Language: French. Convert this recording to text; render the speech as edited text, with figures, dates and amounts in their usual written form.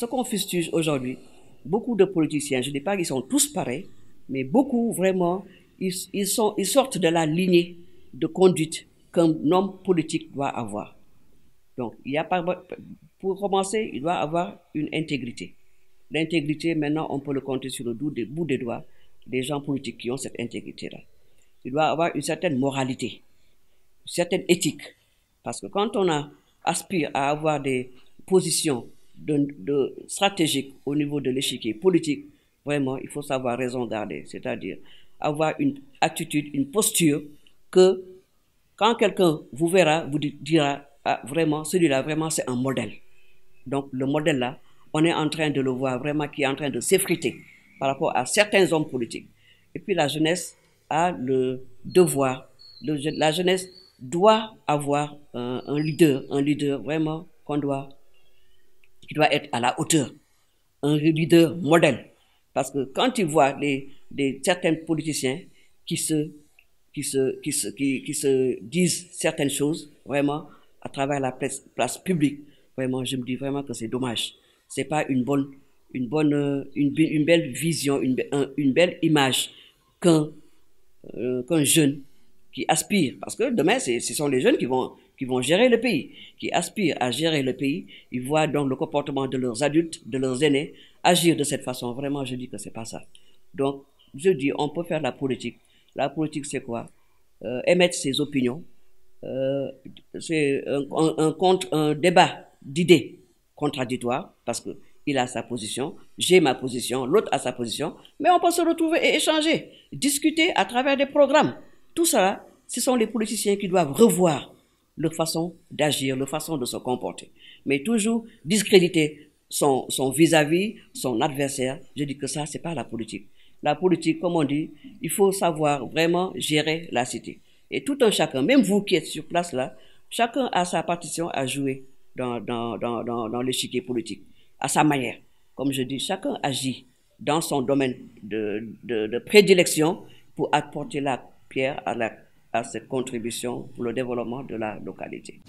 ce qu'on fustige aujourd'hui, beaucoup de politiciens, je ne dis pas qu'ils sont tous pareils, mais beaucoup vraiment, ils sortent de la lignée de conduite qu'un homme politique doit avoir. Donc, pour commencer, il doit avoir une intégrité. L'intégrité, maintenant, on peut le compter sur le bout des doigts des gens politiques qui ont cette intégrité-là. Il doit avoir une certaine moralité, une certaine éthique. Parce que quand on aspire à avoir des positions stratégiques au niveau de l'échiquier politique, vraiment, il faut savoir raison garder. C'est-à-dire avoir une attitude, une posture que quand quelqu'un vous verra, vous dira, ah, vraiment, celui-là, vraiment, c'est un modèle. Donc, le modèle-là, on est en train de le voir vraiment qui est en train de s'effriter par rapport à certains hommes politiques. Et puis, la jeunesse a le devoir, la jeunesse doit avoir un leader vraiment qui doit être à la hauteur, un leader modèle. Parce que quand tu vois certains politiciens qui se disent certaines choses, vraiment, à travers la place publique, vraiment, je me dis vraiment que c'est dommage. C'est pas une belle vision, une belle image qu'un jeune qui aspire, parce que demain, ce sont les jeunes qui vont gérer le pays, qui aspirent à gérer le pays. Ils voient donc le comportement de leurs adultes, de leurs aînés, agir de cette façon. Vraiment, je dis que c'est pas ça. Donc, je dis, on peut faire la politique. La politique, c'est quoi? Émettre ses opinions. C'est un débat d'idées contradictoires, parce que il a sa position, j'ai ma position, l'autre a sa position, mais on peut se retrouver et échanger, discuter à travers des programmes. Tout ça, ce sont les politiciens qui doivent revoir leur façon d'agir, leur façon de se comporter. Mais toujours discréditer son vis-à-vis, son adversaire, je dis que ça, c'est pas la politique. La politique, comme on dit, il faut savoir vraiment gérer la cité. Et tout un chacun, même vous qui êtes sur place là, chacun a sa partition à jouer dans l'échiquier politique, à sa manière. Comme je dis, chacun agit dans son domaine de prédilection pour apporter la pierre à cette contribution pour le développement de la localité.